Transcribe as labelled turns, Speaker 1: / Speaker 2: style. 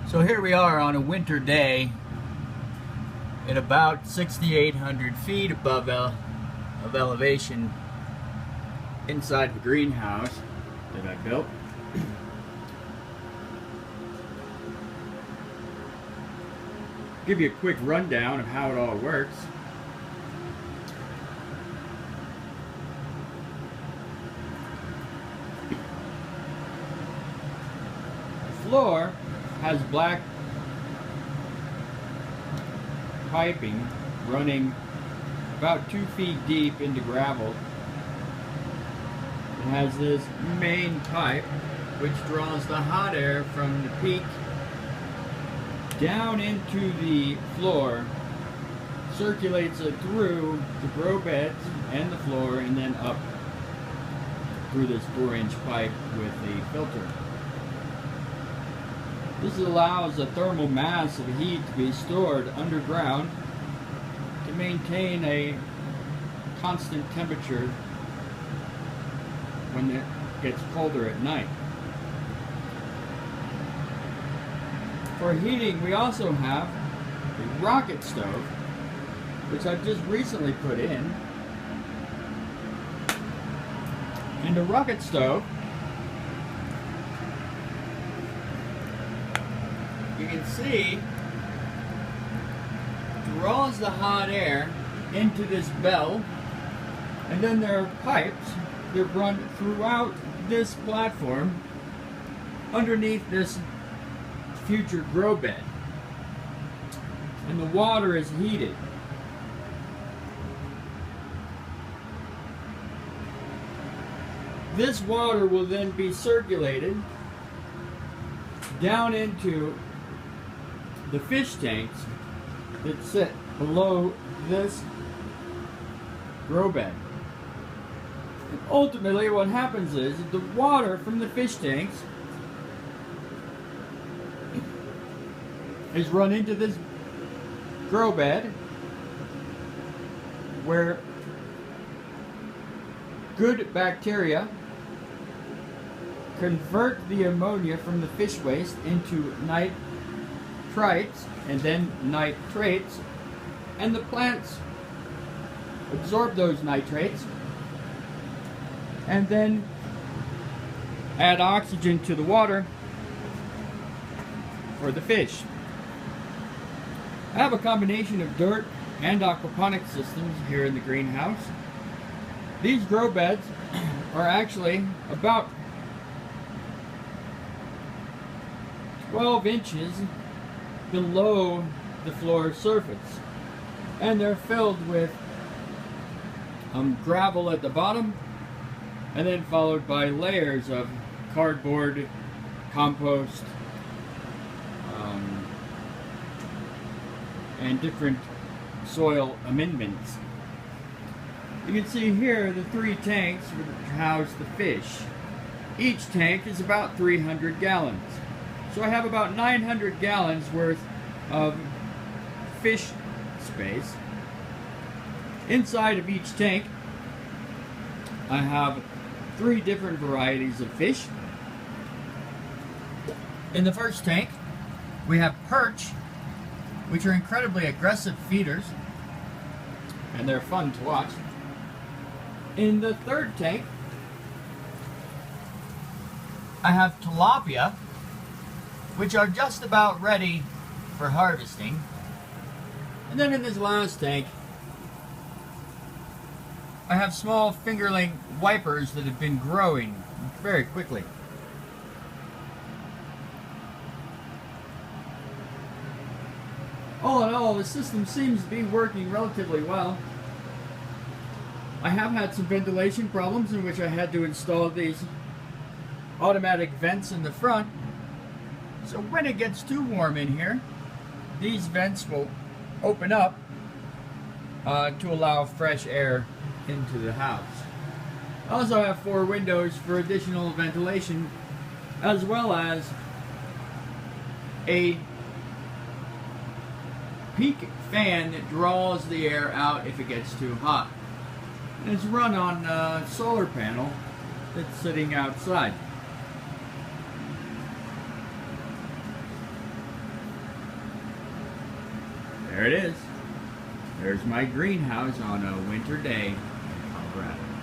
Speaker 1: So here we are on a winter day at about 6,800 feet above of elevation inside the greenhouse that I built. Give you a quick rundown of how it all works. The floor has black piping running about 2 feet deep into gravel. It has this main pipe which draws the hot air from the peak down into the floor, circulates it through the grow beds and the floor, and then up through this 4-inch pipe with a filter. This allows a thermal mass of heat to be stored underground to maintain a constant temperature when it gets colder at night. For heating, we also have a rocket stove, which I've just recently put in. And the rocket stove, you can see, draws the hot air into this bell, and then there are pipes that run throughout this platform underneath this future grow bed, and the water is heated. This water will then be circulated down into the fish tanks that sit below this grow bed. And ultimately what happens is that the water from the fish tanks is run into this grow bed where good bacteria convert the ammonia from the fish waste into nitrites and then nitrates, and the plants absorb those nitrates and then add oxygen to the water for the fish. I have a combination of dirt and aquaponics systems here in the greenhouse. These grow beds are actually about 12 inches below the floor surface, and they're filled with gravel at the bottom, and then followed by layers of cardboard, compost, and different soil amendments. You can see here the 3 tanks which house the fish. Each tank is about 300 gallons. So I have about 900 gallons worth of fish space. Inside of each tank I have 3 different varieties of fish. In the first tank we have perch, which are incredibly aggressive feeders, and they're fun to watch. In the third tank I have tilapia, which are just about ready for harvesting. And then in this last tank I have small fingerling wipers that have been growing very quickly. All in all, the system seems to be working relatively well. I have had some ventilation problems in which I had to install these automatic vents in the front. So when it gets too warm in here, these vents will open up to allow fresh air into the house. I also have 4 windows for additional ventilation, as well as a peak fan that draws the air out if it gets too hot. And it's run on a solar panel that's sitting outside. There it is. There's my greenhouse on a winter day in Colorado.